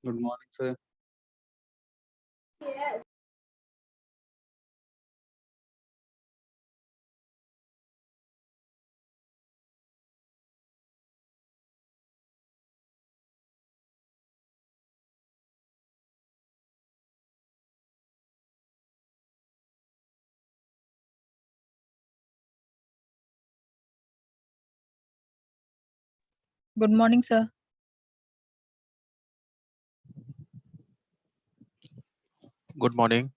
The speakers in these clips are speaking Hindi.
Good morning sir. Good morning, sir. Good morning.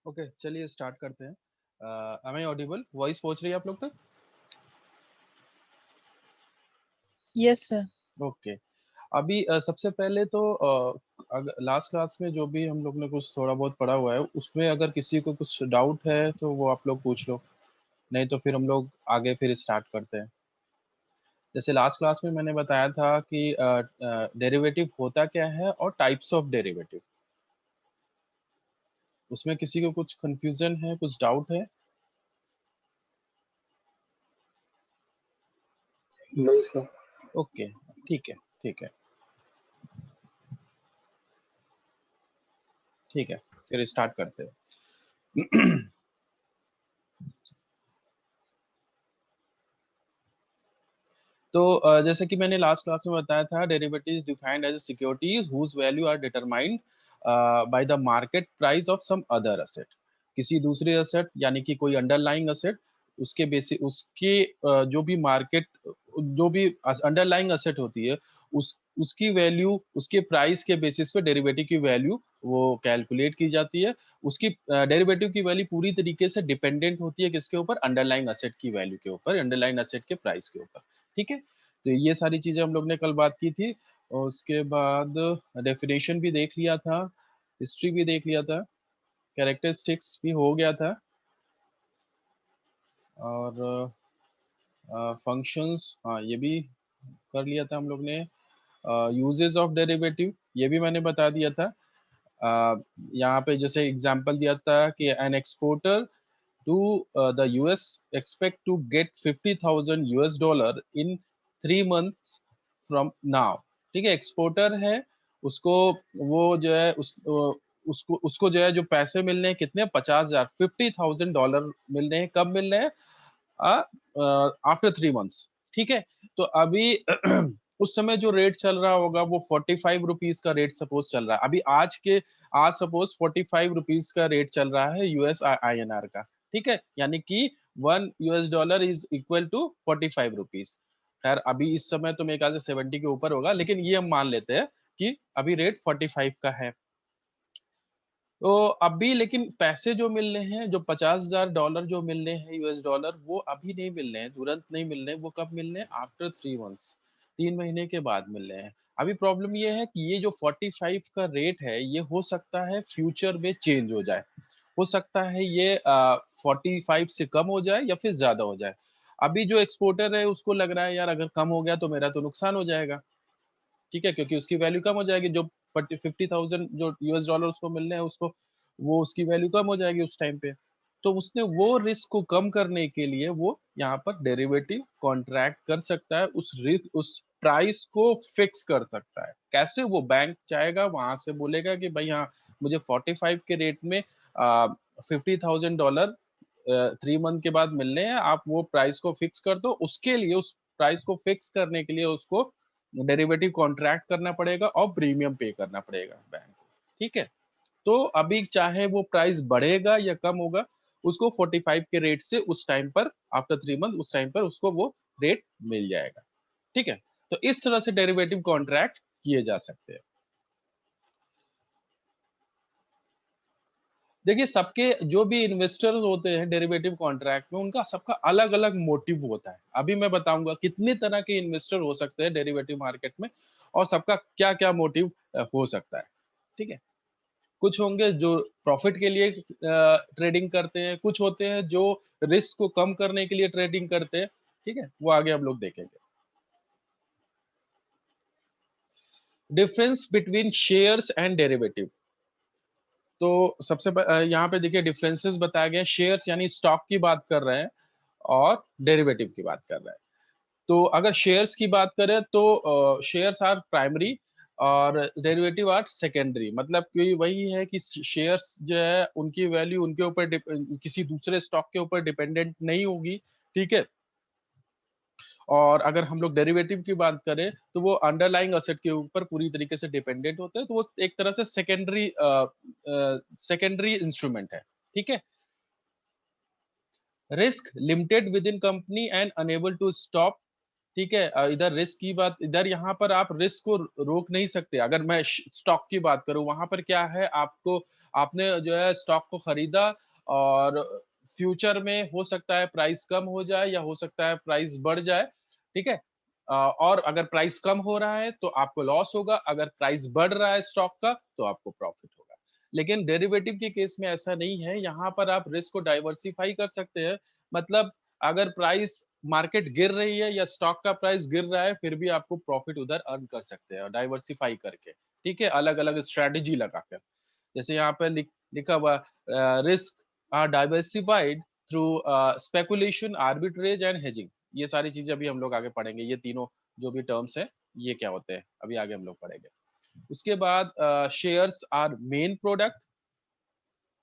Okay चलिए स्टार्ट करते हैं। M I audible? वॉइस पहुंच रही है आप लोग तक? Yes, sir. ओके। अभी सबसे पहले तो लास्ट क्लास में जो भी हम लोग ने कुछ थोड़ा बहुत पढ़ा हुआ है उसमें अगर किसी को कुछ डाउट है तो वो आप लोग पूछ लो, नहीं तो फिर हम लोग आगे फिर स्टार्ट करते हैं। जैसे लास्ट क्लास में मैंने बताया था कि डेरिवेटिव होता क्या है और टाइप्स ऑफ डेरिवेटिव, उसमें किसी को कुछ कंफ्यूजन है, कुछ डाउट है? नहीं सर। ओके, ठीक है ठीक है ठीक है, फिर स्टार्ट करते हैं। तो जैसे कि मैंने लास्ट क्लास में बताया था, derivative is defined as securities whose value are determined by the market price of some other asset. किसी दूसरे असेट यानी कि कोई अंडरलाइंग असेट, उसके बेसिस उसके जो भी मार्केट, जो भी अंडरलाइंग असेट होती है उसकी वैल्यू, उसके प्राइस के बेसिस पे डेरिवेटिव की वैल्यू वो कैलकुलेट की जाती है। उसकी डेरिवेटिव की वैल्यू पूरी तरीके से डिपेंडेंट होती है किसके ऊपर? अंडरलाइंग असेट की वैल्यू के ऊपर, अंडरलाइंग असेट के प्राइस के ऊपर। ठीक है, तो ये सारी चीजें हम लोग ने कल बात की थी, और उसके बाद डेफिनेशन भी देख लिया था, हिस्ट्री भी देख लिया था, कैरेक्टरिस्टिक्स भी हो गया था, और फंक्शंस हाँ ये भी कर लिया था हम लोग ने। यूजेस ऑफ डेरिवेटिव ये भी मैंने बता दिया था। यहाँ पे जैसे एग्जांपल दिया था कि an exporter to the US expect to get 50,000 US dollar in 3 months from now। ठीक है, एक्सपोर्टर है, उसको वो जो है उसको जो है जो पैसे मिलने हैं कितने? 50,000, $50,000 मिल रहे हैं। कब मिल रहे हैं? After 3 months. ठीक है, तो अभी उस समय जो रेट चल रहा होगा वो 45 रुपीज का रेट सपोज चल रहा है। अभी आज सपोज 45 रुपीज का रेट चल रहा है यूएस INR का। ठीक है, यानी कि 1 US dollar is equal to 45 rupees. खैर अभी इस समय तो मेरे ख्याल से 70 के ऊपर होगा, लेकिन ये हम मान लेते हैं कि अभी रेट 45 का है। तो अभी लेकिन पैसे जो मिल रहे हैं, जो $50,000 जो मिल रहे हैं US डॉलर, वो अभी नहीं मिल रहे हैं, तुरंत नहीं मिल रहे हैं। वो कब मिल रहे हैं? आफ्टर 3 मंथ्स, 3 महीने के बाद मिल रहे हैं। अभी प्रॉब्लम ये है कि ये जो 45 का रेट है ये हो सकता है फ्यूचर में चेंज हो जाए, हो सकता है ये 45 से कम हो जाए या फिर ज्यादा हो जाए। अभी जो एक्सपोर्टर है उसको लग रहा है यार अगर कम हो गया तो मेरा तो नुकसान हो जाएगा। ठीक है, क्योंकि उसकी वैल्यू कम हो जाएगी, जो 50,000 जो US डॉलर उसको मिलने हैं उसको, वो उसकी वैल्यू कम हो जाएगी उस टाइम पे। तो उसने वो रिस्क को कम करने के लिए वो यहाँ पर डेरिवेटिव कॉन्ट्रैक्ट कर सकता है, उस रिस्क, उस प्राइस को फिक्स कर सकता है। कैसे? वो बैंक चाहेगा, वहां से बोलेगा कि भाई हाँ मुझे 45 के रेट में $50,000 3 मंथ के बाद मिलने हैं, आप वो प्राइस को फिक्स कर दो। उसके लिए, उस प्राइस को फिक्स करने के लिए उसको डेरिवेटिव कॉन्ट्रैक्ट करना पड़ेगा और प्रीमियम पे करना पड़ेगा बैंक को। ठीक है, तो अभी चाहे वो प्राइस बढ़ेगा या कम होगा, उसको 45 के रेट से उस टाइम पर आफ्टर 3 मंथ उस टाइम पर उसको वो रेट मिल जाएगा। ठीक है, तो इस तरह से डेरिवेटिव कॉन्ट्रैक्ट किए जा सकते हैं। देखिए, सबके जो भी इन्वेस्टर होते हैं डेरिवेटिव कॉन्ट्रैक्ट में, उनका सबका अलग अलग मोटिव होता है। अभी मैं बताऊंगा कितने तरह के इन्वेस्टर हो सकते हैं डेरिवेटिव मार्केट में और सबका क्या क्या मोटिव हो सकता है। ठीक है, कुछ होंगे जो प्रॉफिट के लिए ट्रेडिंग करते हैं, कुछ होते हैं जो रिस्क को कम करने के लिए ट्रेडिंग करते हैं। ठीक है, वो आगे हम लोग देखेंगे। Difference between shares and derivative. तो यहाँ पे देखिए डिफरेंसेस बताए गए। शेयर्स यानी स्टॉक की बात कर रहे हैं और डेरिवेटिव की बात कर रहे हैं। तो अगर शेयर्स की बात करें तो शेयर्स आर प्राइमरी और डेरिवेटिव आर सेकेंडरी। मतलब कि वही है कि शेयर्स जो है उनकी वैल्यू उनके ऊपर किसी दूसरे स्टॉक के ऊपर डिपेंडेंट नहीं होगी। ठीक है, और अगर हम लोग डेरिवेटिव की बात करें तो वो अंडरलाइंग असेट के ऊपर पूरी तरीके से डिपेंडेंट होते हैं। तो वो एक तरह से सेकेंडरी इंस्ट्रूमेंट है। ठीक है, risk limited within company and unable to stop. ठीक है, इधर रिस्क की बात, इधर यहाँ पर आप रिस्क को रोक नहीं सकते। अगर मैं स्टॉक की बात करूं, वहां पर क्या है, आपको आपने जो है स्टॉक को खरीदा और फ्यूचर में हो सकता है प्राइस कम हो जाए या हो सकता है प्राइस बढ़ जाए। ठीक है, और अगर प्राइस कम हो रहा है तो आपको लॉस होगा, अगर प्राइस बढ़ रहा है स्टॉक का तो आपको प्रॉफिट होगा। लेकिन डेरिवेटिव के केस में ऐसा नहीं है। यहाँ पर आप रिस्क को डाइवर्सिफाई कर सकते हैं। मतलब अगर प्राइस मार्केट गिर रही है या स्टॉक का प्राइस गिर रहा है, फिर भी आपको प्रॉफिट उधर अर्न कर सकते हैं डाइवर्सिफाई करके। ठीक है, अलग अलग स्ट्रेटेजी लगाकर। जैसे यहाँ पे लिखा हुआ risk are diversified through speculation, arbitrage and hedging. ये सारी चीजें अभी हम लोग आगे पढ़ेंगे। ये तीनों जो भी टर्म्स है ये क्या होते हैं अभी आगे हम लोग पढ़ेंगे। उसके बाद शेयर्स आर मेन प्रोडक्ट।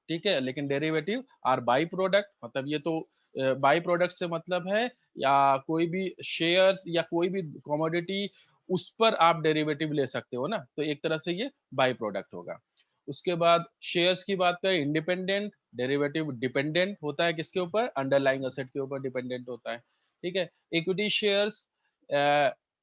ठीक है, लेकिन डेरिवेटिव आर बाई प्रोडक्ट। मतलब ये तो बाई प्रोडक्ट से मतलब है या कोई भी शेयर्स या कोई भी कमोडिटी उस पर आप डेरिवेटिव ले सकते हो ना, तो एक तरह से ये बाई प्रोडक्ट होगा। उसके बाद शेयर्स की बात करें, इंडिपेंडेंट। डेरिवेटिव डिपेंडेंट होता है किसके ऊपर, अंडरलाइंग असेट के ऊपर डिपेंडेंट होता है। ठीक है, equity shares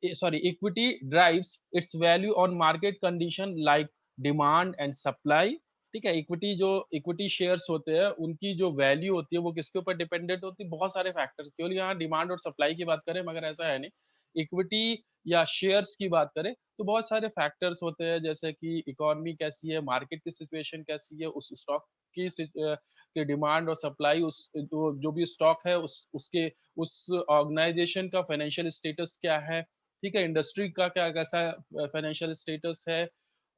sorry equity drives it's value on market condition like demand and supply. ठीक है, इक्विटी शेयर्स होते हैं, उनकी जो वैल्यू होती है वो किसके ऊपर डिपेंडेंट होती है, बहुत सारे फैक्टर्स। केवल यहाँ डिमांड और सप्लाई की बात करें मगर ऐसा है नहीं। इक्विटी या शेयर्स की बात करें तो बहुत सारे फैक्टर्स होते हैं, जैसे कि इकोनॉमी कैसी है, मार्केट की सिचुएशन कैसी है, उस स्टॉक की डिमांड और सप्लाई, उस जो भी स्टॉक है उसके उस ऑर्गेनाइजेशन का फाइनेंशियल स्टेटस क्या है। ठीक है, इंडस्ट्री का क्या कैसा फाइनेंशियल स्टेटस है।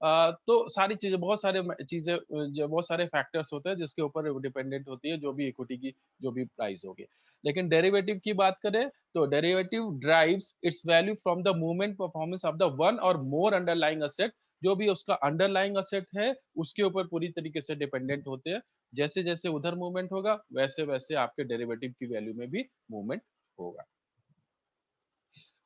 तो सारी चीजें, बहुत सारे चीजें जो बहुत सारे फैक्टर्स होते हैं जिसके ऊपर डिपेंडेंट होती है जो भी इक्विटी की जो भी प्राइस होगी। लेकिन डेरिवेटिव की बात करें तो derivative drives it's value from the movement performance of the one और मोर अंडरलाइंग असेट। जो भी उसका अंडरलाइंग असेट है उसके ऊपर पूरी तरीके से डिपेंडेंट होते हैं। जैसे जैसे उधर मूवमेंट होगा वैसे वैसे आपके डेरिवेटिव की वैल्यू में भी मूवमेंट होगा।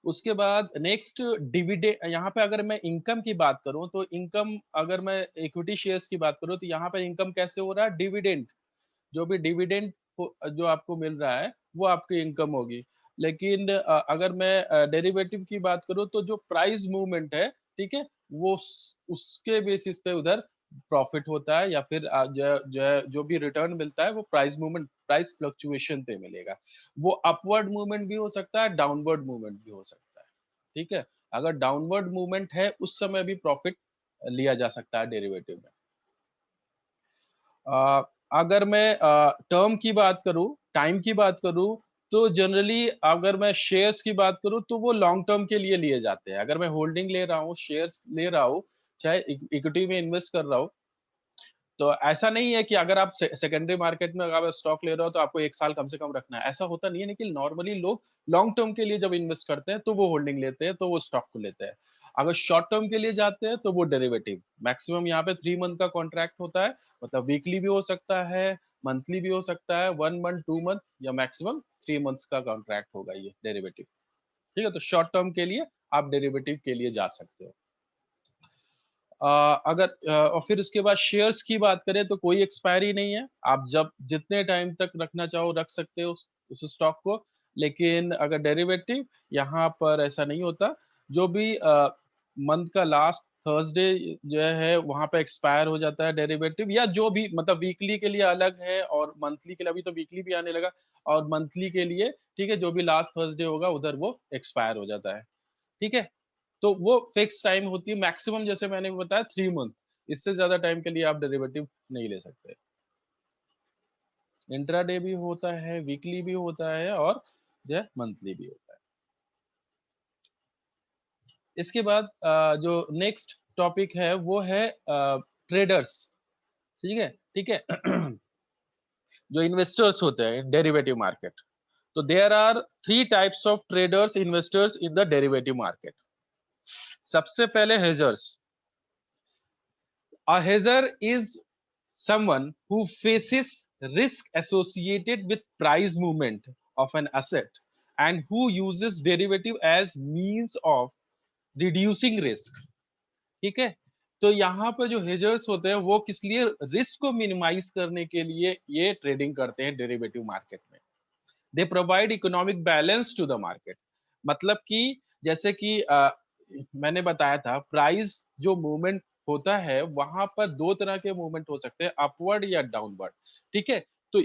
उसके बाद नेक्स्ट डिविडेंड। यहाँ पे अगर मैं इनकम की बात करूं तो इनकम, अगर मैं इक्विटी शेयर्स की बात करूं तो यहाँ पे इनकम कैसे हो रहा है, डिविडेंड। जो भी डिविडेंड जो आपको मिल रहा है वो आपकी इनकम होगी। लेकिन अगर मैं डेरिवेटिव की बात करूं तो जो प्राइस मूवमेंट है, ठीक है, वो उसके बेसिस पे उधर प्रॉफिट होता है या फिर जो भी रिटर्न मिलता है वो प्राइस मूवमेंट, प्राइस फ्लक्चुएशन पे मिलेगा। वो अपवर्ड मूवमेंट भी हो सकता है, डाउनवर्ड मूवमेंट भी हो सकता है। ठीक है, अगर डाउनवर्ड मूवमेंट है उस समय भी प्रॉफिट लिया जा सकता है डेरिवेटिव में। अ, अगर मैं टर्म की बात करूं, टाइम की बात करूं, तो जनरली अगर मैं शेयर्स की बात करूं तो वो लॉन्ग टर्म के लिए लिए जाते हैं। अगर मैं होल्डिंग ले रहा हूं, शेयर्स ले रहा हूं, चाहे इक्विटी में इन्वेस्ट कर रहा हूं, तो ऐसा नहीं है कि अगर आप सेकेंडरी मार्केट में अगर स्टॉक ले रहे हो तो आपको 1 साल कम से कम रखना है, ऐसा होता नहीं है। लेकिन नॉर्मली लोग लॉन्ग टर्म के लिए जब इन्वेस्ट करते हैं तो वो होल्डिंग लेते हैं, तो वो स्टॉक को लेते हैं। अगर शॉर्ट टर्म के लिए जाते हैं तो वो डेरिवेटिव, मैक्सिमम यहाँ पे 3 मंथ का कॉन्ट्रैक्ट होता है। मतलब वीकली भी हो सकता है, मंथली भी हो सकता है, 1 मंथ, 2 मंथ या मैक्सिमम 3 मंथ्स का कॉन्ट्रैक्ट होगा ये डेरिवेटिव। ठीक है, तो शॉर्ट टर्म के लिए आप डेरिवेटिव के लिए जा सकते हो। और फिर उसके बाद शेयर्स की बात करें तो कोई एक्सपायरी नहीं है। आप जब जितने टाइम तक रखना चाहो रख सकते हो उस स्टॉक को। लेकिन अगर डेरिवेटिव यहाँ पर ऐसा नहीं होता, जो भी मंथ का लास्ट थर्सडे जो है वहां पे एक्सपायर हो जाता है डेरिवेटिव, या जो भी मतलब वीकली के लिए अलग है और मंथली के लिए, अभी तो वीकली भी आने लगा, और मंथली के लिए ठीक है जो भी लास्ट थर्सडे होगा उधर वो एक्सपायर हो जाता है। ठीक है, तो वो फिक्स टाइम होती है मैक्सिमम, जैसे मैंने बताया 3 मंथ, इससे ज्यादा टाइम के लिए आप डेरिवेटिव नहीं ले सकते। इंट्राडे भी होता है, वीकली भी होता है और जो है मंथली भी होता है। इसके बाद जो नेक्स्ट टॉपिक है वो है ट्रेडर्स। ठीक है, ठीक है। जो इन्वेस्टर्स होते हैं डेरिवेटिव मार्केट, तो there are 3 types of traders investors in the derivative market. सबसे पहले हेजर्स। A hedger is someone who faces risk associated with price movement of an asset and who uses derivative as means of reducing risk। ठीक है, तो यहाँ पर जो हेजर्स होते हैं वो किस लिए, रिस्क को मिनिमाइज करने के लिए ये ट्रेडिंग करते हैं डेरिवेटिव मार्केट में। They provide economic balance to the market. मतलब कि जैसे कि मैंने बताया था प्राइस जो मूवमेंट होता है वहां पर दो तरह के मूवमेंट हो सकते हैं, अपवर्ड या डाउनवर्ड। ठीक है, तो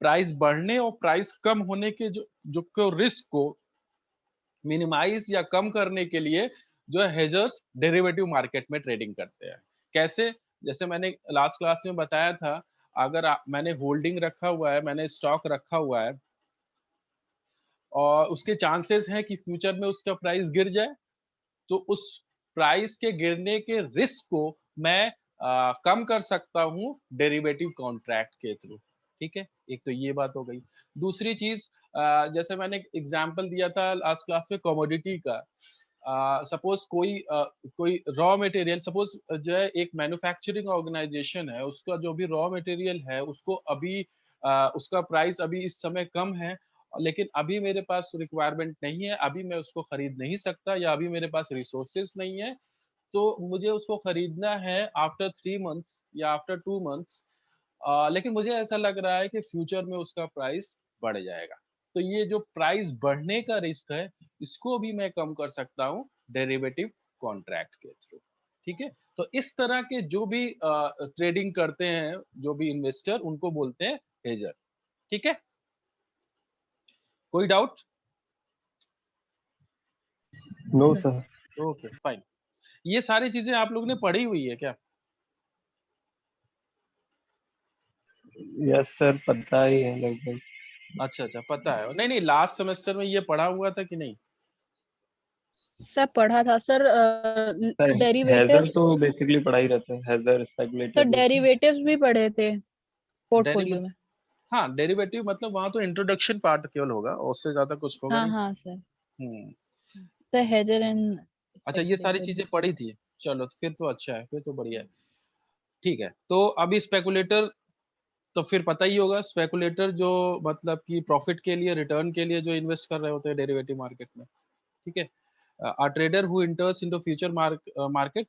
प्राइस बढ़ने और प्राइस कम होने के जो जो रिस्क को मिनिमाइज या कम करने के लिए जो हेजर्स डेरिवेटिव मार्केट में ट्रेडिंग करते हैं। कैसे, जैसे मैंने लास्ट क्लास में बताया था, अगर मैंने होल्डिंग रखा हुआ है, मैंने स्टॉक रखा हुआ है और उसके चांसेस हैं कि फ्यूचर में उसका प्राइस गिर जाए, तो उस प्राइस के गिरने के रिस्क को मैं कम कर सकता हूं डेरिवेटिव कॉन्ट्रैक्ट के थ्रू। ठीक है, एक तो ये बात हो गई। दूसरी चीज, जैसे मैंने एग्जांपल दिया था लास्ट क्लास में कमोडिटी का। सपोज कोई रॉ मटेरियल, सपोज जो है एक मैन्युफैक्चरिंग ऑर्गेनाइजेशन है, उसका जो भी रॉ मटेरियल है उसको अभी उसका प्राइस अभी इस समय कम है, लेकिन अभी मेरे पास रिक्वायरमेंट नहीं है, अभी मैं उसको खरीद नहीं सकता या अभी मेरे पास रिसोर्सेस नहीं है, तो मुझे उसको खरीदना है आफ्टर 3 मंथ्स या आफ्टर 2 मंथ्स। लेकिन मुझे ऐसा लग रहा है कि फ्यूचर में उसका प्राइस बढ़ जाएगा, तो ये जो प्राइस बढ़ने का रिस्क है इसको भी मैं कम कर सकता हूँ डेरिवेटिव कॉन्ट्रैक्ट के थ्रू। ठीक है, तो इस तरह के जो भी ट्रेडिंग करते हैं जो भी इन्वेस्टर, उनको बोलते हैं हेजर। ठीक है, कोई doubt? No sir. Okay fine. ये सारी चीजें आप लोग ने पढ़ी हुई है क्या? यस सर, पता ही है लगभग। अच्छा अच्छा, पता है। नहीं नहीं, लास्ट सेमेस्टर में ये पढ़ा हुआ था कि नहीं? सर पढ़ा था सर। सर हैजर डेरिवेटिव्स, तो बेसिकली पढ़ा ही रहता है, हैजर तो स्पेकुलेटर। डेरिवेटिव्स भी पढ़े थे पोर्टफोलियो डेरिवेटिव, में। हाँ डेरिवेटिव मतलब वहां तो इंट्रोडक्शन पार्ट केवल होगा, उससे ज्यादा कुछ होगा हाँ नहीं। हाँ सर। हम्म। सर हेजर एंड अच्छा, ये सारी स्पेकुलेटर। चीजें पढ़ी थी। चलो तो फिर तो अच्छा है, फिर तो बढ़िया है। ठीक है, तो अभी स्पेकुलेटर तो फिर पता ही होगा, स्पेकुलेटर जो मतलब कि प्रॉफिट के लिए, रिटर्न के लिए जो इन्वेस्ट कर रहे होते हैं डेरिवेटिव मार्केट में। ठीक है, a trader who enters into future market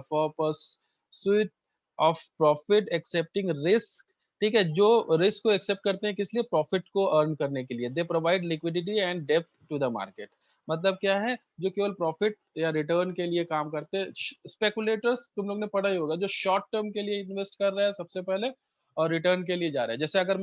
for pursuit of profit accepting risk। ठीक है, जो रिस्क को एक्सेप्ट करते हैं किस लिए, प्रॉफिट को अर्न करने के लिए। They provide liquidity and depth to the market. मतलब क्या है, जो केवल प्रॉफिट या रिटर्न के लिए काम करते हैं। स्पेकुलेटर्स तुम लोग ने पढ़ा ही होगा, जो शॉर्ट टर्म के लिए इन्वेस्ट कर रहा है सबसे पहले और रिटर्न के लिए जा रहा है। जैसे अगर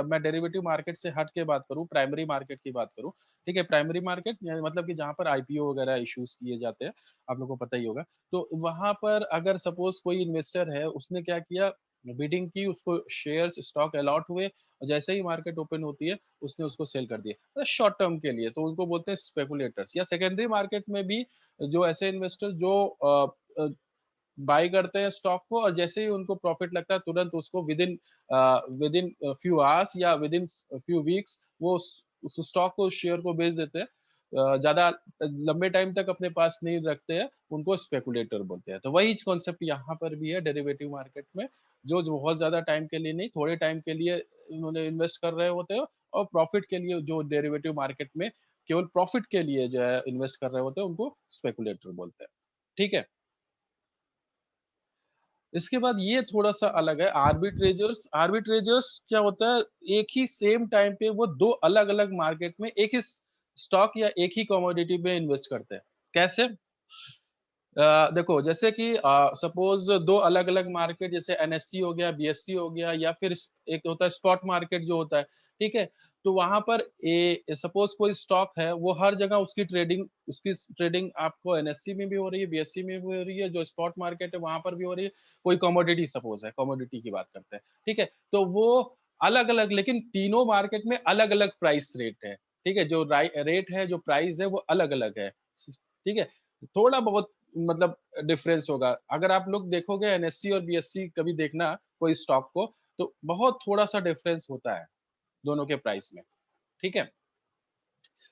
मैं डेरिवेटिव मार्केट से हट के बात करूं, प्राइमरी मार्केट की बात करूं। ठीक है, प्राइमरी मार्केट मतलब कि जहाँ पर आईपीओ वगैरह इश्यूज किए जाते हैं, आप लोगों को पता ही होगा। तो वहां पर अगर सपोज कोई इन्वेस्टर है, उसने क्या किया, बिडिंग की, उसको शेयर्स स्टॉक अलॉट हुए और जैसे ही मार्केट ओपन होती है उसने उसको सेल कर दिया, तो शॉर्ट टर्म के लिए, तो उनको बोलते हैं स्पेकुलेटर्स। या सेकेंडरी मार्केट में भी जो ऐसे इन्वेस्टर जो बाई करते हैं स्टॉक को और जैसे ही उनको प्रॉफिट लगता है तुरंत उसको विद इन फ्यू आवर्स या विद इन फ्यू वीक्स वो उस स्टॉक को, उस शेयर को बेच देते हैं। ज्यादा लंबे टाइम तक अपने पास नहीं रखते हैं, उनको स्पेकुलेटर बोलते हैं। तो वही कॉन्सेप्ट यहाँ पर भी है डेरिवेटिव मार्केट में, जो बहुत ज्यादा टाइम के लिए नहीं, थोड़े टाइम के लिए उन्होंने इन्वेस्ट कर रहे होते हैं और प्रॉफिट के लिए जो डेरिवेटिव मार्केट में केवल प्रॉफिट के लिए जो है इन्वेस्ट कर रहे होते हैं, उनको स्पेकुलेटर बोलते हैं। ठीक है, इसके बाद ये थोड़ा सा अलग है, आर्बिट्रेजर्स। आर्बिट्रेजर्स क्या होता है, एक ही सेम टाइम पे वो दो अलग अलग मार्केट में एक ही स्टॉक या एक ही कमोडिटी पे इन्वेस्ट करते हैं। कैसे? देखो जैसे कि सपोज दो अलग अलग मार्केट, जैसे एनएससी हो गया, बीएससी हो गया, या फिर एक होता है स्पॉट मार्केट जो होता है, ठीक है। तो वहां पर सपोज कोई स्टॉक है, वो हर जगह उसकी ट्रेडिंग आपको एनएससी में भी हो रही है, बीएससी में भी हो रही है, जो स्पॉट मार्केट है वहां पर भी हो रही है। कोई कमोडिटी सपोज है, कमोडिटी की बात करते हैं, ठीक है। तो वो अलग अलग, लेकिन तीनों मार्केट में अलग अलग प्राइस रेट है, ठीक है। जो रेट है, जो प्राइस है, वो अलग अलग है, ठीक है। थोड़ा बहुत मतलब डिफरेंस होगा। अगर आप लोग देखोगे एनएससी और बीएससी कभी देखना कोई स्टॉक को, तो बहुत थोड़ा सा डिफरेंस होता है दोनों के प्राइस में, ठीक है।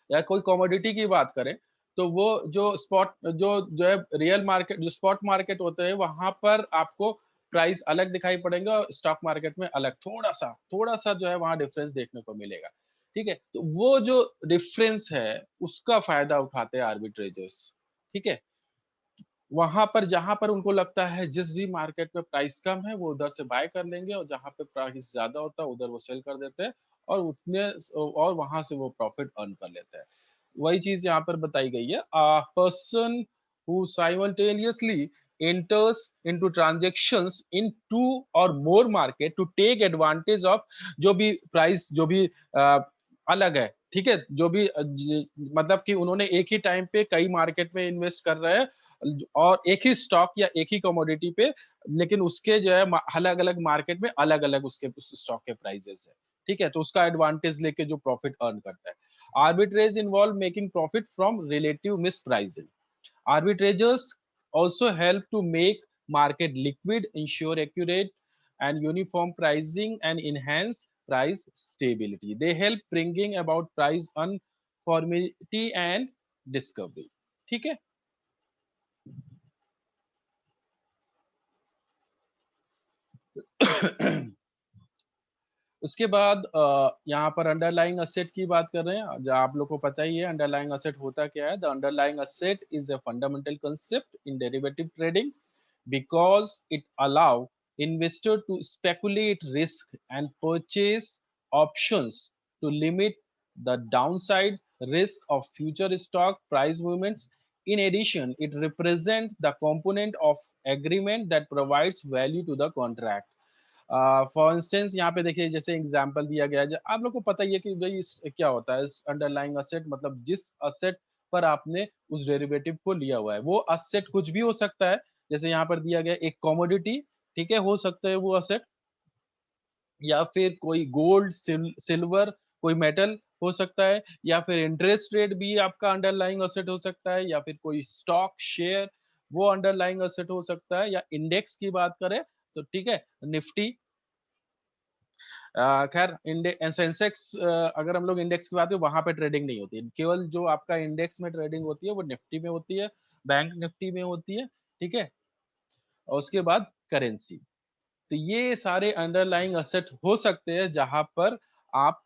या कोई कमोडिटी की बात करें, तो वो जो स्पॉट जो है रियल मार्केट, जो स्पॉट मार्केट होते हैं, वहां पर आपको प्राइस अलग दिखाई पड़ेगा और स्टॉक मार्केट में अलग, थोड़ा सा जो है वहां डिफरेंस देखने को मिलेगा, ठीक है। तो वो जो डिफरेंस है उसका फायदा उठाते हैं आर्बिट्रेजर्स, ठीक है। वहां पर जहां पर उनको लगता है जिस भी मार्केट में प्राइस कम है, वो उधर से बाय कर लेंगे, और जहां पे प्राइस ज्यादा होता है उधर वो सेल कर देते हैं, और उतने और वहां से वो प्रॉफिट अर्न कर लेते हैं। वही चीज यहाँ पर बताई गई है, person who simultaneously enters into transactions in two or more market to take advantage of, जो भी प्राइस जो भी अलग है, ठीक है। जो भी मतलब कि उन्होंने एक ही टाइम पे कई मार्केट में इन्वेस्ट कर रहे हैं, और एक ही स्टॉक या एक ही कमोडिटी पे, लेकिन उसके जो है अलग अलग मार्केट में अलग अलग उसके स्टॉक के प्राइजेस है, ठीक है। तो उसका एडवांटेज लेके जो प्रॉफिट अर्न करता है। Arbitrage involve making profit from relative miss pricing. Arbitrators also help to make market liquid, ensure accurate and uniform pricing, and enhance price stability. They help bringing about price uniformity and discovery. ठीक है। उसके बाद यहाँ पर अंडरलाइंग असेट की बात कर रहे हैं। जो आप लोग को पता ही है अंडरलाइंग असेट होता क्या है। The underlying asset is a fundamental concept in derivative trading because it allow investor to speculate risk and purchase options to limit the downside risk of future stock price movements. In addition, it represents the component of agreement that provides value to the contract. For instance यहाँ पे देखिए, जैसे एग्जांपल दिया गया है, आप लोग को पता ही है कि भाई क्या होता है अंडरलाइंग असेट, मतलब जिस असेट पर आपने उस डेरिवेटिव को लिया हुआ है, वो असेट कुछ भी हो सकता है। जैसे यहाँ पर दिया गया एक कमोडिटी, ठीक है, हो सकता है वो असेट, या फिर कोई गोल्ड सिल्वर कोई मेटल हो सकता है, या फिर इंटरेस्ट रेट भी आपका अंडरलाइंग असेट हो सकता है, या फिर कोई स्टॉक शेयर वो अंडरलाइंग असेट हो सकता है, या इंडेक्स की बात करें तो ठीक है, निफ्टी। खैर सेंसेक्स, अगर हम लोग इंडेक्स की बात करें वहां पे ट्रेडिंग नहीं होती, केवल जो आपका इंडेक्स में ट्रेडिंग होती है वो निफ्टी में होती है, बैंक निफ्टी में होती है, ठीक है। और उसके बाद करेंसी। तो ये सारे अंडरलाइंग असेट हो सकते हैं जहां पर आप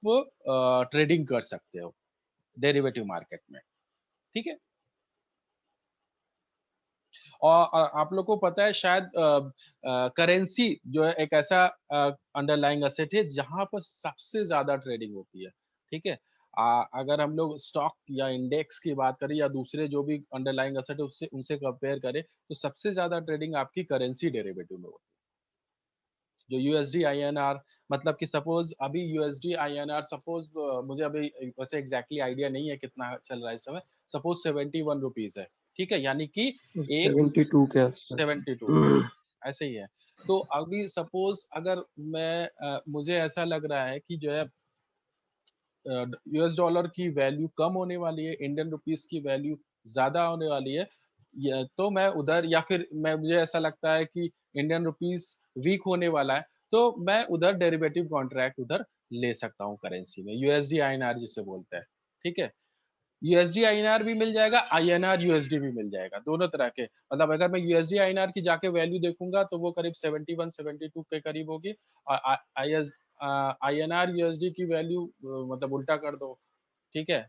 ट्रेडिंग कर सकते हो डेरिवेटिव मार्केट में, ठीक है। और आप लोग को पता है शायद करेंसी जो है एक ऐसा अंडरलाइंग असेट है जहां पर सबसे ज्यादा ट्रेडिंग होती है, ठीक है। अगर हम लोग स्टॉक या इंडेक्स की बात करें या दूसरे जो भी अंडरलाइंग असेट है उससे उनसे कंपेयर करें, तो सबसे ज्यादा ट्रेडिंग आपकी करेंसी डेरिवेटिव में होती है। जो यूएसडी आईएनआर, मतलब कि सपोज अभी यूएसडी आईएनआर सपोज, मुझे अभी वैसे एग्जैक्टली आइडिया नहीं है कितना चल रहा है इस समय, सपोज 71 रुपीज है, ठीक है, यानी कि एक 72 के आसपास। 72 ऐसे ही है। तो अभी सपोज अगर मैं मुझे ऐसा लग रहा है कि जो है यूएस डॉलर की वैल्यू कम होने वाली है, इंडियन रुपीस की वैल्यू ज्यादा होने वाली है, तो मैं उधर, या फिर मुझे ऐसा लगता है कि इंडियन रुपीस वीक होने वाला है, तो मैं उधर डेरिवेटिव कॉन्ट्रैक्ट उधर ले सकता हूँ करेंसी में, यूएसडी आईएनआर जिसे बोलते हैं, ठीक है। यूएसडी आईएनआर भी मिल जाएगा, आईएनआर यूएसडी भी मिल जाएगा, दोनों तरह के। मतलब अगर मैं यूएसडी आईएनआर की जाके वैल्यू देखूंगा तो वो करीब 71 72 के करीब होगी, और आईएनआर यूएसडी की वैल्यू मतलब उल्टा कर दो, ठीक है,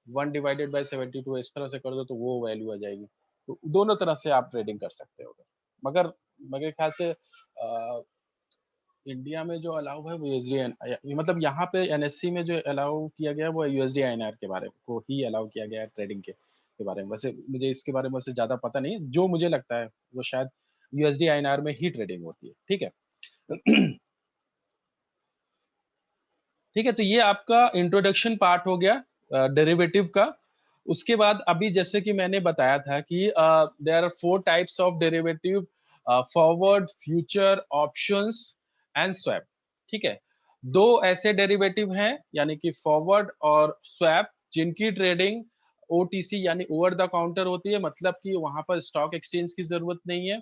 1/72 इस तरह से कर दो तो वो वैल्यू आ जाएगी। तो दोनों तरह से आप ट्रेडिंग कर सकते हो, मगर मेरे ख्याल से इंडिया में जो अलाउ है वो यूएसडी, मतलब यहाँ पे एनएससी में जो अलाउ किया गया है वो यूएसडी आईएनआर के बारे में को ही अलाउ किया गया है ट्रेडिंग के बारे में। वैसे मुझे इसके बारे में वैसे ज़्यादा पता नहीं, जो मुझे लगता है वो शायद यूएसडी आईएनआर में ही ट्रेडिंग होती है। ठीक है। ठीक है, तो ये आपका इंट्रोडक्शन पार्ट हो गया डेरिवेटिव का। उसके बाद अभी जैसे कि मैंने बताया था कि there are 4 types of derivative, forward, future, options and swap. ठीक है, 2 ऐसे डेरिवेटिव हैं यानी कि फॉरवर्ड और स्वैप जिनकी ट्रेडिंग ओटीसी यानी ओवर द काउंटर होती है, मतलब कि वहां पर स्टॉक एक्सचेंज की जरूरत नहीं है।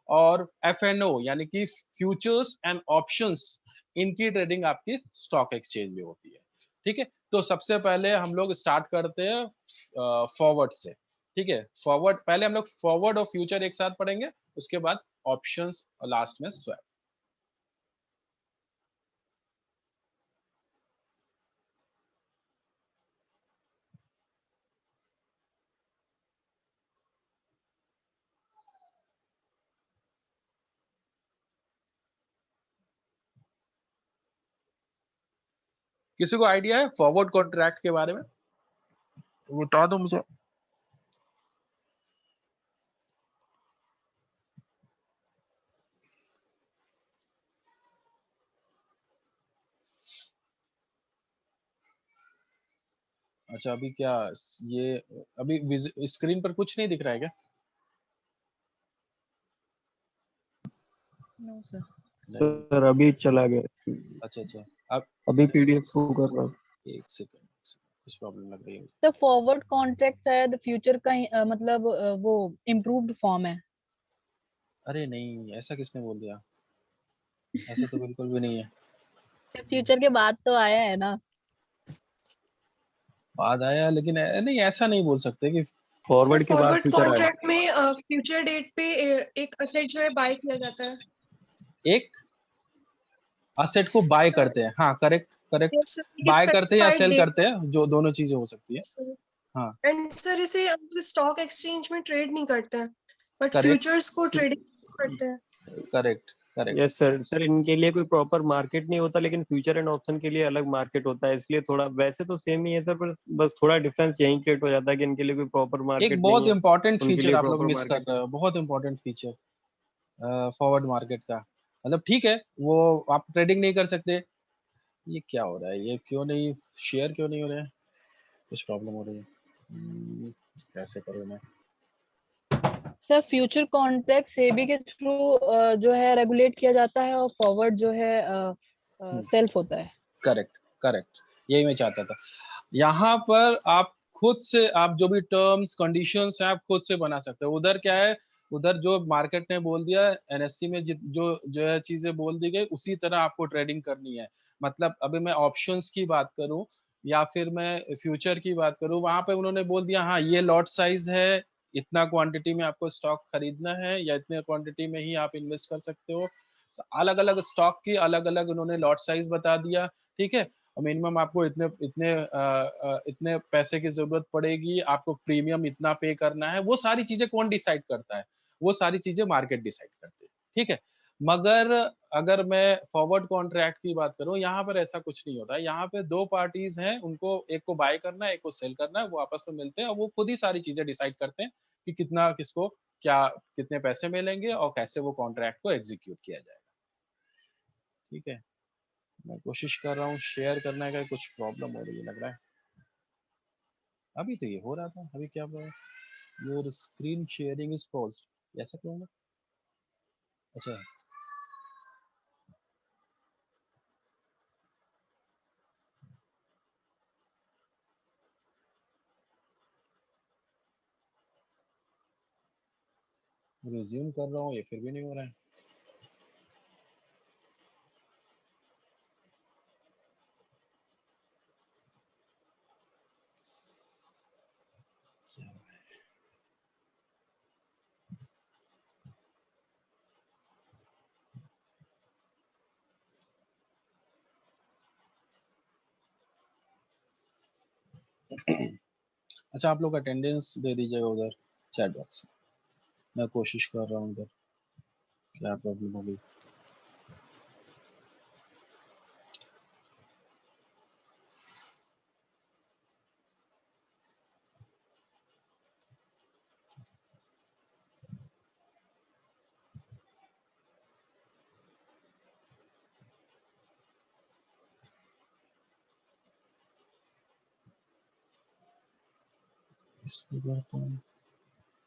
और एफएनओ यानी कि फ्यूचर्स एंड ऑप्शंस, इनकी ट्रेडिंग आपकी स्टॉक एक्सचेंज में होती है। ठीक है, तो सबसे पहले हम लोग स्टार्ट करते हैं फॉरवर्ड से। ठीक है, फॉरवर्ड पहले हम लोग फॉरवर्ड और फ्यूचर एक साथ पढ़ेंगे, उसके बाद ऑप्शंस और लास्ट में स्वैप। किसी को आइडिया है फॉरवर्ड कॉन्ट्रैक्ट के बारे में? बता दो मुझे। अच्छा, अभी क्या ये अभी स्क्रीन पर कुछ नहीं दिख रहा है क्या? No sir. नहीं। सर अभी चला गया। अच्छा अच्छा, अब अभी पीडीएफ शो कर रहा हूँ। एक सेकंड, कुछ प्रॉब्लम लग रही है। तो फॉरवर्ड कॉन्ट्रैक्ट शायद फ्यूचर का मतलब वो इम्प्रूव्ड फॉर्म है। अरे नहीं, ऐसा किसने बोल दिया? ऐसा तो बिल्कुल भी नहीं है। फ्यूचर के बाद तो आया है ना। बाद आया, लेकिन नहीं, ऐसा नहीं बोल सकते कि सर फॉरवर्ड के बाद फॉरवर्ड फ्यूचर आया। कॉन्ट्रैक्ट में फ्यूचर डेट पे एक असेट जो है बाय किया जाता है। एक असेट को बाय सर करते हैं। हाँ, करेक्ट करेक्ट। यस बाय करते हैं या स्पेसिफाइड सेल डेट। करते हैं, जो दोनों चीजें हो सकती है। हाँ, एंड सर इसे हम स्टॉक एक्सचेंज में ट्रेड नहीं करते हैं, बट करेक्ट फ्यूचर्स को ट्रेडिंग करते हैं। Correct correct. Yes sir. Sir इनके लिए कोई प्रॉपर मार्केट नहीं होता, लेकिन फ्यूचर एंड ऑप्शन के लिए अलग मार्केट होता है, इसलिए थोड़ा वैसे तो सेम ही है सर, पर बस थोड़ा डिफरेंस यही क्रिएट हो जाता है कि इनके लिए कोई प्रॉपर एक मार्केट नहीं बहुत है, इंपॉर्टेंट उनके फीचर लिए आप लोग प्रॉपर मिस कर मार्केट। रहे हो, बहुत इंपॉर्टेंट फीचर फॉरवर्ड मार्केट का। मतलब ठीक है, वो आप ट्रेडिंग नहीं कर सकते। ये क्या हो रहा है? ये क्यों नहीं शेयर, क्यों नहीं हो रहा है? कुछ प्रॉब्लम हो रही है। कैसे करूँ मैं? सर फ्यूचर कॉन्ट्रैक्ट सेबी के थ्रू जो है रेगुलेट किया जाता है, और फॉरवर्ड जो है सेल्फ होता है। करेक्ट करेक्ट, यही मैं चाहता था। यहाँ पर आप खुद से, आप जो भी टर्म्स कंडीशंस हैं आप खुद से बना सकते हो। उधर क्या है, उधर जो मार्केट ने बोल दिया, एनएससी में जो है चीजें बोल दी गई, उसी तरह आपको ट्रेडिंग करनी है। मतलब अभी मैं ऑप्शंस की बात करूं या फिर मैं फ्यूचर की बात करूं, वहां पे उन्होंने बोल दिया हाँ ये लॉट साइज है, इतना क्वांटिटी में आपको स्टॉक खरीदना है या इतने क्वांटिटी में ही आप इन्वेस्ट कर सकते हो। अलग अलग स्टॉक की अलग अलग उन्होंने लॉट साइज बता दिया। ठीक है, मिनिमम आपको इतने इतने इतने पैसे की जरूरत पड़ेगी, आपको प्रीमियम इतना पे करना है। वो सारी चीजें कौन डिसाइड करता है? वो सारी चीजें मार्केट डिसाइड करते हैं। ठीक है, मगर अगर मैं फॉरवर्ड कॉन्ट्रैक्ट की बात करूं, यहाँ पर ऐसा कुछ नहीं होता है। यहाँ पे 2 पार्टीज हैं, उनको एक को बाय करना है, एक को सेल करना है। वो आपस में मिलते हैं और वो खुद ही सारी चीजें डिसाइड करते हैं कि कितना किसको क्या कितने पैसे मिलेंगे और कैसे वो कॉन्ट्रैक्ट को एग्जीक्यूट किया जाएगा। ठीक है, मैं कोशिश कर रहा हूँ शेयर करने का, कुछ प्रॉब्लम हो रही है लग रहा है। अभी तो ये हो रहा था, अभी क्या बोला? Your screen sharing is paused, ऐसा क्यों होगा? अच्छा, रिज्यूम कर रहा हूँ, ये फिर भी नहीं हो रहा है। अच्छा, आप लोग अटेंडेंस दे दीजिएगा उधर चैट बॉक्स में। मैं कोशिश कर रहा हूँ उधर। क्या प्रॉब्लम हो गई?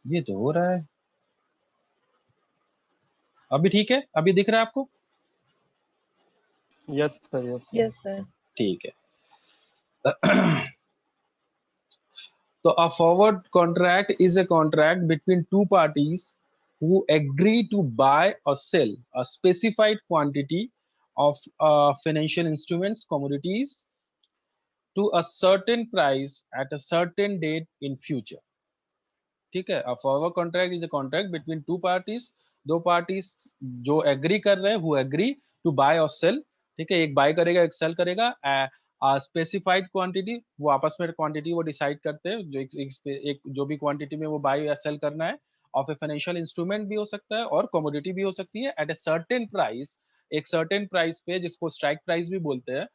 ये तो हो रहा है। अभी ठीक है? अभी दिख रहा है आपको? Yes sir, yes sir. Yes sir. ठीक है। So a forward contract is a contract between two parties who agree to buy or sell a specified quantity of financial instruments, commodities, to a certain price at a certain date in future. ठीक है? A forward contract is a contract between two parties, दो parties जो agree कर रहे हैं, who agree to buy or sell. ठीक है? एक buy करेगा, एक sell करेगा, स्पेसिफाइड क्वांटिटी, वो आपस में क्वांटिटी वो डिसाइड करते हैं, जो एक जो भी क्वांटिटी में वो बाय या सेल करना है, ऑफ ए फाइनेंशियल इंस्ट्रूमेंट भी हो सकता है और कमोडिटी भी हो सकती है, एट ए सर्टेन प्राइस, एक सर्टेन प्राइस पे, जिसको स्ट्राइक प्राइस भी बोलते हैं।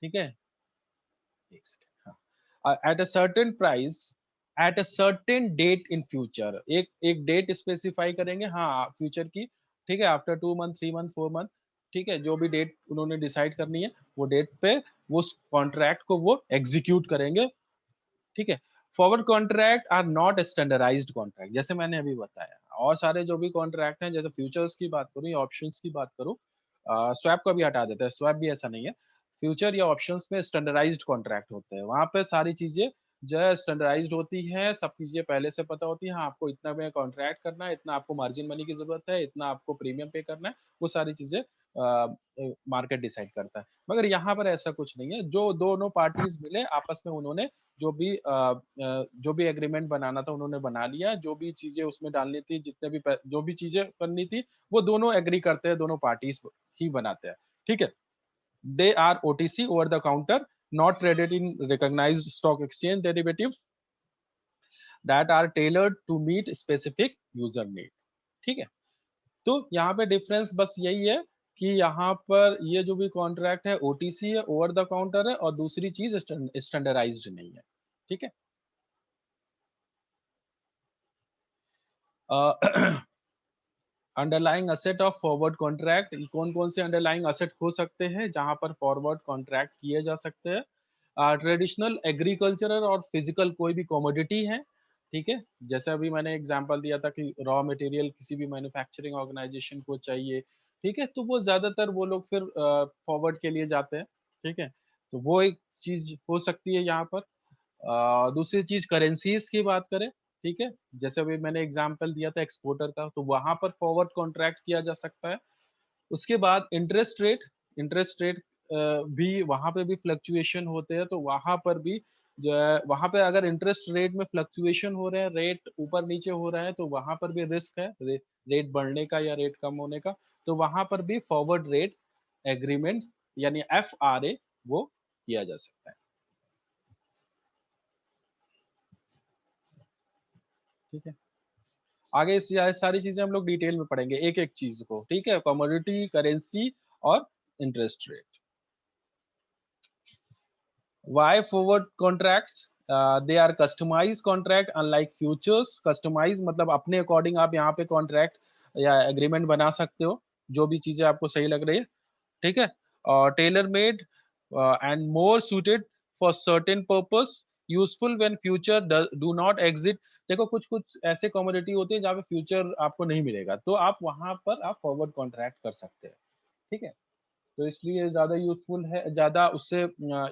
ठीक है, एक सेकेंड, हाँ, at a certain price at a certain date in future, एक एक डेट स्पेसिफाई करेंगे, हाँ, फ्यूचर की। ठीक है, आफ्टर 2 मंथ, 3 मंथ, 4 मंथ, ठीक है, जो भी डेट उन्होंने डिसाइड करनी है, वो डेट पे वो कॉन्ट्रैक्ट को वो एग्जीक्यूट करेंगे। ठीक है, forward contract are not standardised contract, जैसे मैंने अभी बताया। और सारे जो भी कॉन्ट्रैक्ट हैं, जैसे फ्यूचर्स की बात करूँ या ऑप्शंस की बात करूँ, स्वैप को भी हटा देते हैं, स्वैप भी ऐसा नहीं है। फ्यूचर या ऑप्शंस में स्टैंडर्डाइज्ड कॉन्ट्रैक्ट होते हैं, वहां पे सारी चीजें जो है स्टैंडर्डाइज्ड होती है, सब चीजें पहले से पता होती है, हाँ, आपको इतना में कॉन्ट्रैक्ट करना है, इतना आपको मार्जिन मनी की जरूरत है, इतना आपको प्रीमियम पे करना है, वो सारी चीजें मार्केट डिसाइड करता है। मगर यहाँ पर ऐसा कुछ नहीं है, जो दोनों पार्टीज मिले आपस में, उन्होंने जो भी एग्रीमेंट बनाना था उन्होंने बना लिया, जो भी चीजें उसमें डालनी थी, जितने भी जो भी चीजें करनी थी, वो दोनों एग्री करते हैं, दोनों पार्टीज ही बनाते हैं। ठीक है, they are OTC, over the counter, not traded in recognised stock exchange derivative that are tailored to meet specific user need. ठीक है, तो यहाँ पे डिफरेंस बस यही है कि यहाँ पर ये जो भी कॉन्ट्रैक्ट है ओटीसी है, ओवर द काउंटर है, और दूसरी चीज स्टैंडर्डाइज्ड नहीं है। ठीक है, underlying asset of forward contract, कौन कौन से अंडरलाइंग असेट हो सकते हैं जहां पर फॉरवर्ड कॉन्ट्रैक्ट किए जा सकते हैं? ट्रेडिशनल एग्रीकल्चरल और फिजिकल कोई भी कमोडिटी है। ठीक है, जैसे अभी मैंने एग्जांपल दिया था कि रॉ मटेरियल किसी भी मैन्युफैक्चरिंग ऑर्गेनाइजेशन को चाहिए, ठीक है, तो वो ज्यादातर वो लोग फिर फॉरवर्ड के लिए जाते हैं। ठीक है, तो वो एक चीज हो सकती है यहाँ पर। दूसरी चीज करेंसीज की बात करें, ठीक है, जैसे अभी मैंने एग्जांपल दिया था एक्सपोर्टर का, तो वहां पर फॉरवर्ड कॉन्ट्रैक्ट किया जा सकता है। उसके बाद इंटरेस्ट रेट भी वहां पे भी फ्लक्चुएशन होते हैं, तो वहां पर भी जो है, वहां पे अगर इंटरेस्ट रेट में फ्लक्चुएशन हो रहे हैं, रेट ऊपर नीचे हो रहा है, तो वहां पर भी रिस्क है रेट बढ़ने का या रेट कम होने का, तो वहां पर भी फॉरवर्ड रेट एग्रीमेंट यानी FRA वो किया जा सकता है। ठीक है, आगे इस सारी चीजें हम लोग डिटेल में पढ़ेंगे, एक एक चीज को। ठीक है, कमोडिटी, करेंसी और interest rate. Why forward contracts? They are customized contract unlike futures. Customize मतलब अपने अकॉर्डिंग आप यहाँ पे कॉन्ट्रैक्ट या एग्रीमेंट बना सकते हो, जो भी चीजें आपको सही लग रही है। ठीक है, और tailor made and more suited for certain purpose, useful when future do not exit. देखो, कुछ कुछ ऐसे कमोडिटी होते हैं जहाँ पे फ्यूचर आपको नहीं मिलेगा, तो आप वहां पर आप फॉरवर्ड कॉन्ट्रैक्ट कर सकते हैं। ठीक है, तो इसलिए ज्यादा यूजफुल है, ज्यादा उससे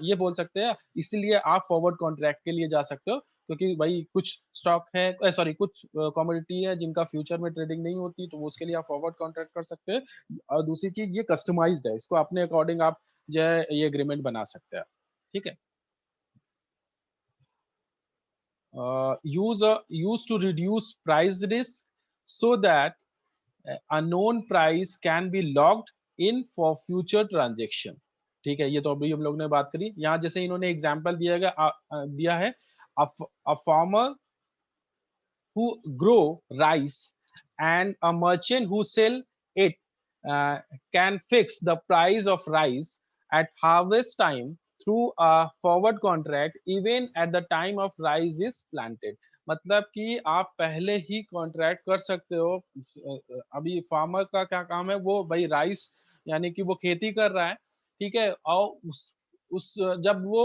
ये बोल सकते हैं, इसलिए आप फॉरवर्ड कॉन्ट्रैक्ट के लिए जा सकते हो, क्योंकि भाई कुछ स्टॉक है, सॉरी, कुछ कमोडिटी है जिनका फ्यूचर में ट्रेडिंग नहीं होती, तो उसके लिए आप फॉरवर्ड कॉन्ट्रैक्ट कर सकते हैं। और दूसरी चीज, ये कस्टमाइज्ड है, इसको अपने अकॉर्डिंग आप जो है ये एग्रीमेंट बना सकते हैं। ठीक है, use to reduce price risk so that a known price can be locked in for future transaction। ठीक है, ये तो अभी हम लोग ने बात करी। यहाँ जैसे इन्होंने एग्जांपल दिया है, a farmer who grow rice and a merchant who sell it can fix the price of rice at harvest time through a forward contract even at the time of rice is planted. मतलब कि आप पहले ही कॉन्ट्रैक्ट कर सकते हो। अभी फार्मर का क्या काम है, वो भाई राइस यानी कि वो खेती कर रहा है, ठीक है, और उस जब वो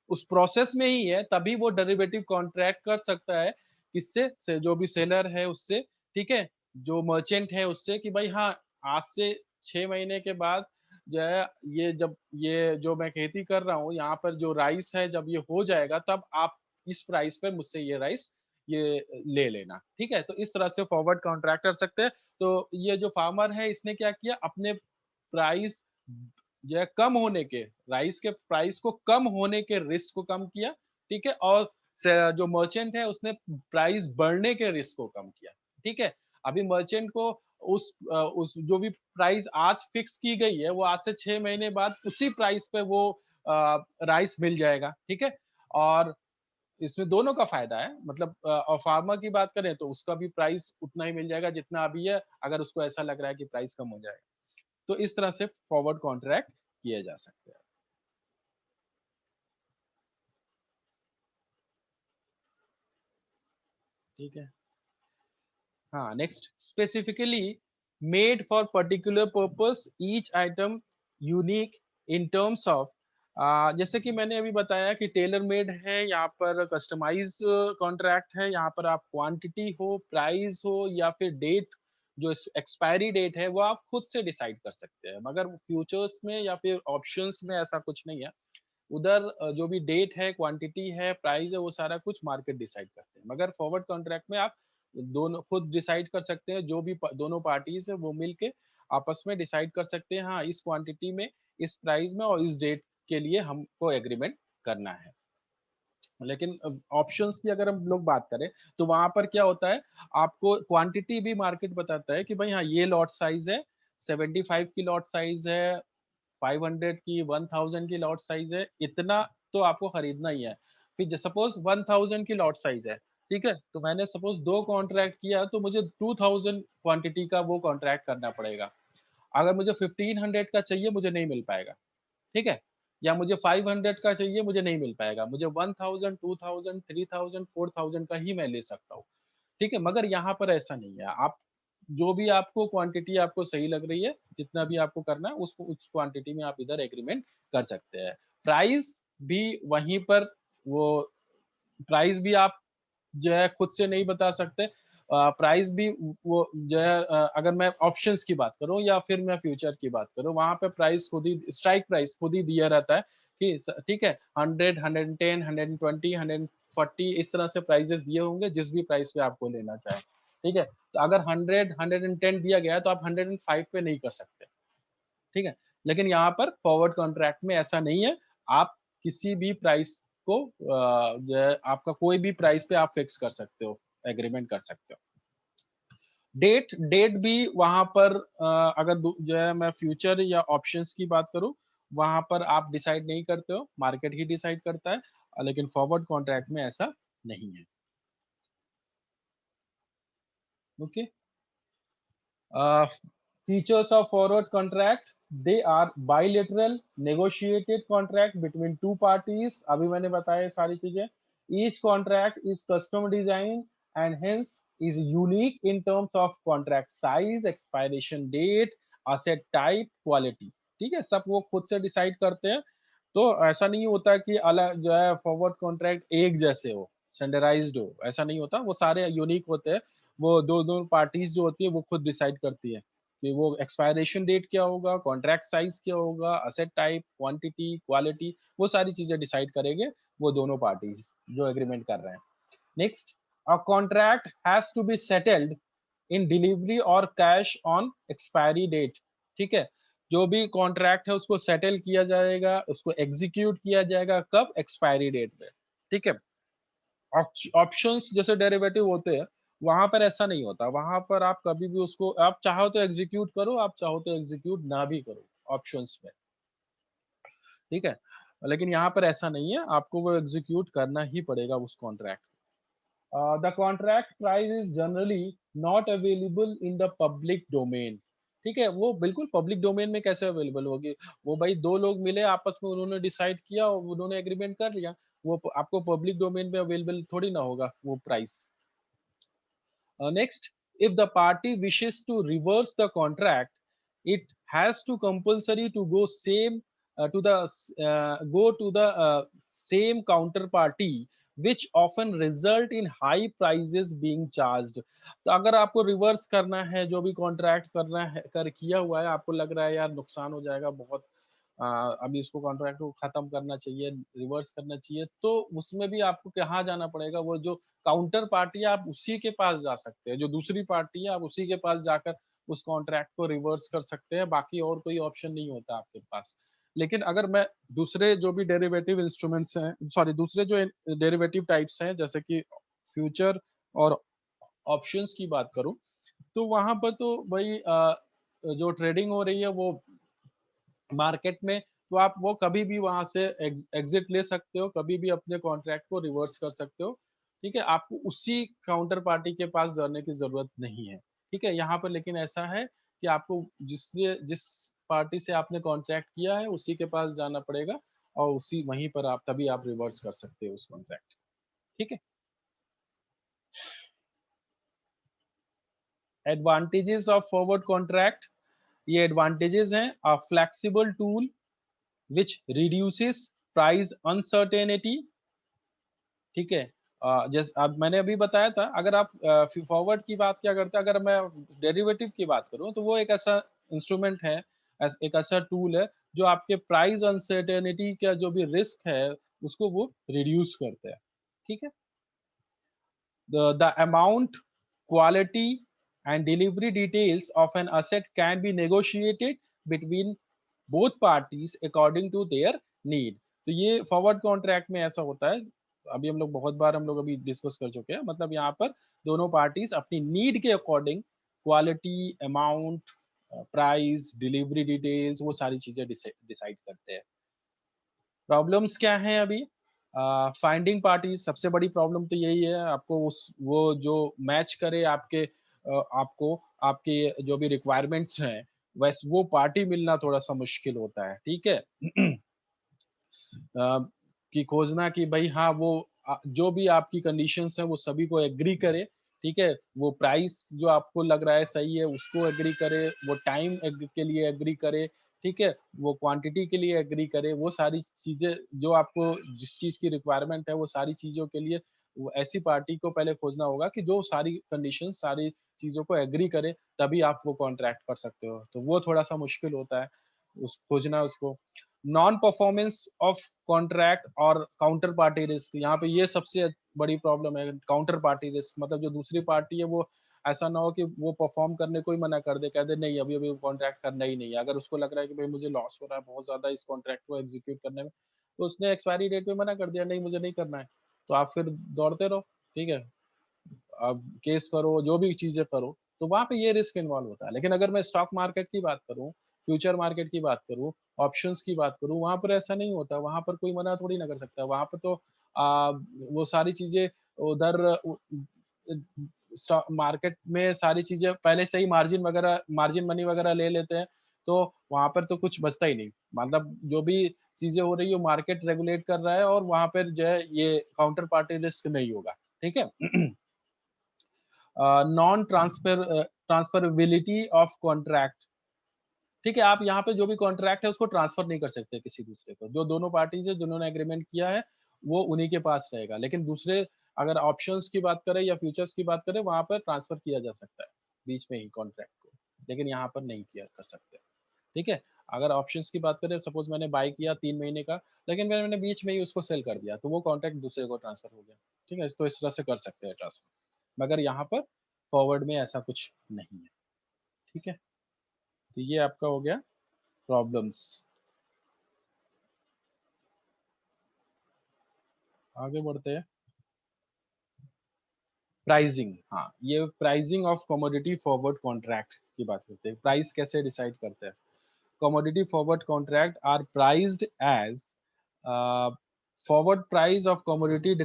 उस प्रोसेस में ही है तभी वो डेरिवेटिव कॉन्ट्रैक्ट कर सकता है किससे, से जो भी सेलर है उससे, ठीक है, जो मर्चेंट है उससे, कि भाई हाँ आज से 6 महीने के बाद जो है ये जब ये जो मैं खेती कर रहा हूँ यहाँ पर जो राइस है जब ये हो जाएगा तब आप इस प्राइस पर मुझसे ये राइस ये ले लेना, ठीक है। तो इस तरह से फॉरवर्ड कॉन्ट्रैक्ट कर सकते हैं। तो ये जो फार्मर है इसने क्या किया, अपने प्राइस जो है कम होने के, राइस के प्राइस को कम होने के रिस्क को कम किया, ठीक है, और जो मर्चेंट है उसने प्राइस बढ़ने के रिस्क को कम किया, ठीक है। अभी मर्चेंट को उस जो भी प्राइस आज फिक्स की गई है वो आज से 6 महीने बाद उसी प्राइस पे वो राइस मिल जाएगा, ठीक है। और इसमें दोनों का फायदा है, मतलब और फार्मर की बात करें तो उसका भी प्राइस उतना ही मिल जाएगा जितना अभी है, अगर उसको ऐसा लग रहा है कि प्राइस कम हो जाएगा। तो इस तरह से फॉरवर्ड कॉन्ट्रैक्ट किए जा सकते हैं। ठीक है, हाँ next, specifically made for particular purpose each item unique in terms of, जैसे कि मैंने अभी बताया कि टेलर मेड है, यहाँ पर कस्टमाइज कॉन्ट्रैक्ट है, यहाँ पर आप क्वांटिटी हो, प्राइस हो या फिर डेट, जो एक्सपायरी डेट है वो आप खुद से डिसाइड कर सकते हैं, मगर फ्यूचर्स में या फिर ऑप्शंस में ऐसा कुछ नहीं है। उधर जो भी डेट है, क्वांटिटी है, प्राइस है, वो सारा कुछ मार्केट डिसाइड करते हैं, मगर फॉरवर्ड कॉन्ट्रैक्ट में आप दोनों खुद डिसाइड कर सकते हैं, जो भी दोनों पार्टीज है वो मिलके आपस में डिसाइड कर सकते हैं, हाँ इस क्वांटिटी में, इस प्राइस में और इस डेट के लिए हमको एग्रीमेंट करना है। लेकिन ऑप्शंस की अगर हम लोग बात करें तो वहां पर क्या होता है, आपको क्वांटिटी भी मार्केट बताता है कि भाई हाँ ये लॉट साइज है, 75 की लॉट साइज है, 500 की, 1000 की लॉट साइज है, इतना तो आपको खरीदना ही है। फिर सपोज 1000 की लॉट साइज है, ठीक है, तो मैंने सपोज 2 कॉन्ट्रैक्ट किया तो मुझे 2000 क्वांटिटी का वो कॉन्ट्रैक्ट करना पड़ेगा। अगर मुझे 1500 का चाहिए मुझे नहीं मिल पाएगा, ठीक है, या मुझे 500 का चाहिए मुझे नहीं मिल पाएगा, मुझे 1000, 2000, 3000, 4000 का ही मैं ले सकता हूँ, ठीक है। मगर यहाँ पर ऐसा नहीं है, आप जो भी आपको क्वांटिटी आपको सही लग रही है, जितना भी आपको करना है उसको उस क्वांटिटी में आप इधर एग्रीमेंट कर सकते हैं। प्राइस भी वहीं पर, वो प्राइस भी आप जो है खुद से नहीं बता सकते, प्राइस भी वो जो है अगर मैं ऑप्शंस की बात करूं या फिर मैं फ्यूचर की बात करूं, वहां पे प्राइस खुद ही, स्ट्राइक प्राइस खुद ही दिया रहता है कि ठीक है 100, 110, 120, 140 इस तरह से प्राइसेस दिए होंगे जिस भी प्राइस पे आपको लेना चाहे, ठीक है। तो अगर 100, 110 दिया गया है तो आप 105 पे नहीं कर सकते, ठीक है। लेकिन यहाँ पर फॉरवर्ड कॉन्ट्रैक्ट में ऐसा नहीं है, आप किसी भी प्राइस को जो है आपका कोई भी प्राइस पे आप फिक्स कर सकते हो, एग्रीमेंट कर सकते हो। डेट डेट भी वहां पर अगर जो है मैं फ्यूचर या ऑप्शंस की बात करूं, वहां पर आप डिसाइड नहीं करते हो, मार्केट ही डिसाइड करता है, लेकिन फॉरवर्ड कॉन्ट्रैक्ट में ऐसा नहीं है। Okay, features of forward contract, they are bilateral negotiated contract between two parties, अभी मैंने बताया सारी चीजें। each contract is custom designed and hence is unique in terms of contract size, expiration date, asset type, quality, ठीक है, सब वो खुद से डिसाइड करते हैं। तो ऐसा नहीं होता कि अलग जो है फॉरवर्ड कॉन्ट्रैक्ट एक जैसे हो, स्टैंडर्डाइज्ड हो, ऐसा नहीं होता, वो सारे यूनिक होते हैं। वो दो दो पार्टीज जो होती है वो खुद डिसाइड करती है कि वो एक्सपायरेशन डेट क्या होगा, कॉन्ट्रैक्ट साइज क्या होगा, असेट टाइप, क्वांटिटी, क्वालिटी, वो सारी चीजें डिसाइड करेंगे वो दोनों पार्टीज जो एग्रीमेंट कर रहे हैं। Next, a contract has to be settled in delivery और कैश ऑन एक्सपायरी डेट, ठीक है। जो भी कॉन्ट्रैक्ट है उसको सेटल किया जाएगा, उसको एग्जीक्यूट किया जाएगा कब, एक्सपायरी डेट पे, ठीक है। ऑप्शंस जैसे डेरिवेटिव होते हैं वहां पर ऐसा नहीं होता, वहां पर आप कभी भी उसको आप चाहो तो एग्जीक्यूट करो, आप चाहो तो एग्जीक्यूट ना भी करो ऑप्शंस में, ठीक है। लेकिन यहाँ पर ऐसा नहीं है, आपको वो एग्जीक्यूट करना ही पड़ेगा उस contract. The contract price is generally not available in the public domain. ठीक है, वो बिल्कुल पब्लिक डोमेन में कैसे अवेलेबल होगी? वो भाई दो लोग मिले आपस में, उन्होंने डिसाइड किया और उन्होंने एग्रीमेंट कर लिया, वो आपको पब्लिक डोमेन में अवेलेबल थोड़ी ना होगा वो price. Next, if the party wishes to reverse the contract, it has to compulsory to go same to the go to the same counterparty, which often result in high prices being charged. तो अगर आपको रिवर्स करना है, जो भी कॉन्ट्रैक्ट करना है कर किया हुआ है, आपको लग रहा है यार नुकसान हो जाएगा बहुत, अभी इसको कॉन्ट्रैक्ट को खत्म करना चाहिए, रिवर्स करना चाहिए, तो उसमें भी आपको कहाँ जाना पड़ेगा? वो जो काउंटर पार्टी है आप उसी के पास जा सकते हैं, जो दूसरी पार्टी है आप उसी के पास जाकर उस कॉन्ट्रैक्ट को रिवर्स कर सकते हैं, बाकी और कोई ऑप्शन नहीं होता आपके पास। लेकिन अगर मैं दूसरे जो भी डेरिवेटिव इंस्ट्रूमेंट्स हैं, सॉरी दूसरे जो डेरिवेटिव टाइप्स हैं जैसे कि फ्यूचर और ऑप्शंस की बात करूं, तो वहां पर तो भाई जो ट्रेडिंग हो रही है वो मार्केट में, तो आप वो कभी भी वहां से एग्जिट ले सकते हो, कभी भी अपने कॉन्ट्रैक्ट को रिवर्स कर सकते हो। ठीक है, आपको उसी काउंटर पार्टी के पास जाने की जरूरत नहीं है। ठीक है, यहाँ पर लेकिन ऐसा है कि आपको जिस पार्टी से आपने कॉन्ट्रैक्ट किया है उसी के पास जाना पड़ेगा, और उसी वहीं पर आप तभी आप रिवर्स कर सकते हो उस कॉन्ट्रैक्ट। ठीक है, एडवांटेजेस ऑफ फॉरवर्ड कॉन्ट्रैक्ट, ये एडवांटेजेस हैं, a flexible tool which reduces price uncertainty। ठीक है, जैसे अब मैंने अभी बताया था, अगर आप फॉरवर्ड की बात क्या करते हैं, अगर मैं डेरिवेटिव की बात करूं तो वो एक ऐसा इंस्ट्रूमेंट है, एक ऐसा टूल है जो आपके प्राइस अनसर्टेनिटी का जो भी रिस्क है उसको वो रिड्यूस करते हैं। ठीक है, the amount, quality and delivery details of an asset can be negotiated between both parties according to their need। तो ये फॉरवर्ड कॉन्ट्रैक्ट में ऐसा होता है, अभी हम लोग बहुत बार हम लोग अभी डिस्कस कर चुके हैं, मतलब यहाँ पर दोनों पार्टीज अपनी नीड के according quality, amount, price, delivery details, वो सारी चीजें डिसाइड करते हैं। प्रॉब्लम्स क्या हैं अभी? फाइंडिंग पार्टी सबसे बड़ी प्रॉब्लम तो यही है, आपको उस वो जो मैच करे आपको आपके जो भी रिक्वायरमेंट्स हैं वैसे वो पार्टी मिलना थोड़ा सा मुश्किल होता है। ठीक है, कि खोजना कि भाई हाँ वो जो भी आपकी कंडीशंस हैं वो सभी को एग्री करे। ठीक है, वो प्राइस जो आपको लग रहा है सही है उसको एग्री करे, वो टाइम के लिए एग्री करे। ठीक है, वो क्वांटिटी के लिए एग्री करे, वो सारी चीजें जो आपको जिस चीज की रिक्वायरमेंट है वो सारी चीजों के लिए वो ऐसी पार्टी को पहले खोजना होगा कि जो सारी कंडीशन सारी चीजों को एग्री करे, तभी आप वो कॉन्ट्रैक्ट कर सकते हो। तो वो थोड़ा सा मुश्किल होता है उस खोजना उसको। नॉन परफॉर्मेंस ऑफ कॉन्ट्रैक्ट और काउंटर पार्टी रिस्क, यहाँ पे ये सबसे बड़ी प्रॉब्लम है, काउंटर पार्टी रिस्क। मतलब जो दूसरी पार्टी है वो ऐसा ना हो कि वो परफॉर्म करने को ही मना कर दे, कह दे नहीं अभी अभी कॉन्ट्रैक्ट करना ही नहीं है। अगर उसको लग रहा है कि भाई मुझे लॉस हो रहा है बहुत ज्यादा इस कॉन्ट्रैक्ट को एग्जीक्यूट करने में, तो उसने एक्सपायरी डेट पे मना कर दिया, नहीं मुझे नहीं करना है, तो आप फिर दौड़ते रहो। ठीक है, आप केस करो, जो भी चीजें करो, तो वहां पे ये रिस्क इन्वॉल्व होता है। लेकिन अगर मैं स्टॉक मार्केट की बात करूं, फ्यूचर मार्केट की बात करूं, ऑप्शंस की बात करूं, वहां पर ऐसा नहीं होता, वहां पर कोई मना थोड़ी ना कर सकता है। वहां पर तो वो सारी चीजें उधर स्टॉक मार्केट में सारी चीजें पहले से ही मार्जिन मनी वगैरह ले लेते हैं, तो वहां पर तो कुछ बचता ही नहीं। मतलब जो भी चीजें हो रही है मार्केट रेगुलेट कर रहा है, और वहां पर जो है ये काउंटर पार्टी रिस्क नहीं होगा। ठीक है, नॉन ट्रांसफरेबिलिटी ऑफ कॉन्ट्रैक्ट। ठीक है, आप यहाँ पे जो भी कॉन्ट्रैक्ट है उसको ट्रांसफर नहीं कर सकते किसी दूसरे को। जो दोनों पार्टीज है जिन्होंने एग्रीमेंट किया है वो उन्हीं के पास रहेगा। लेकिन दूसरे अगर ऑप्शंस की बात करें या फ्यूचर्स की बात करें, वहां पर ट्रांसफर किया जा सकता है बीच में ही कॉन्ट्रैक्ट को, लेकिन यहाँ पर नहीं किया कर सकते। ठीक है, अगर ऑप्शंस की बात करें, सपोज मैंने बाय किया 3 महीने का, लेकिन मैंने बीच में ही उसको सेल कर दिया, तो वो कॉन्ट्रैक्ट दूसरे को ट्रांसफर हो गया। ठीक है, तो इस तरह से कर सकते हैं ट्रांसफर, मगर यहाँ पर फॉरवर्ड में ऐसा कुछ नहीं है। ठीक है, तो ये आपका हो गया प्रॉब्लम्स। आगे बढ़ते हैं। प्राइसिंग, हाँ ये pricing of commodity forward contract की बात करते हैं। प्राइस कैसे डिसाइड करते हैं? Commodity forward contract are priced as forward price of commodity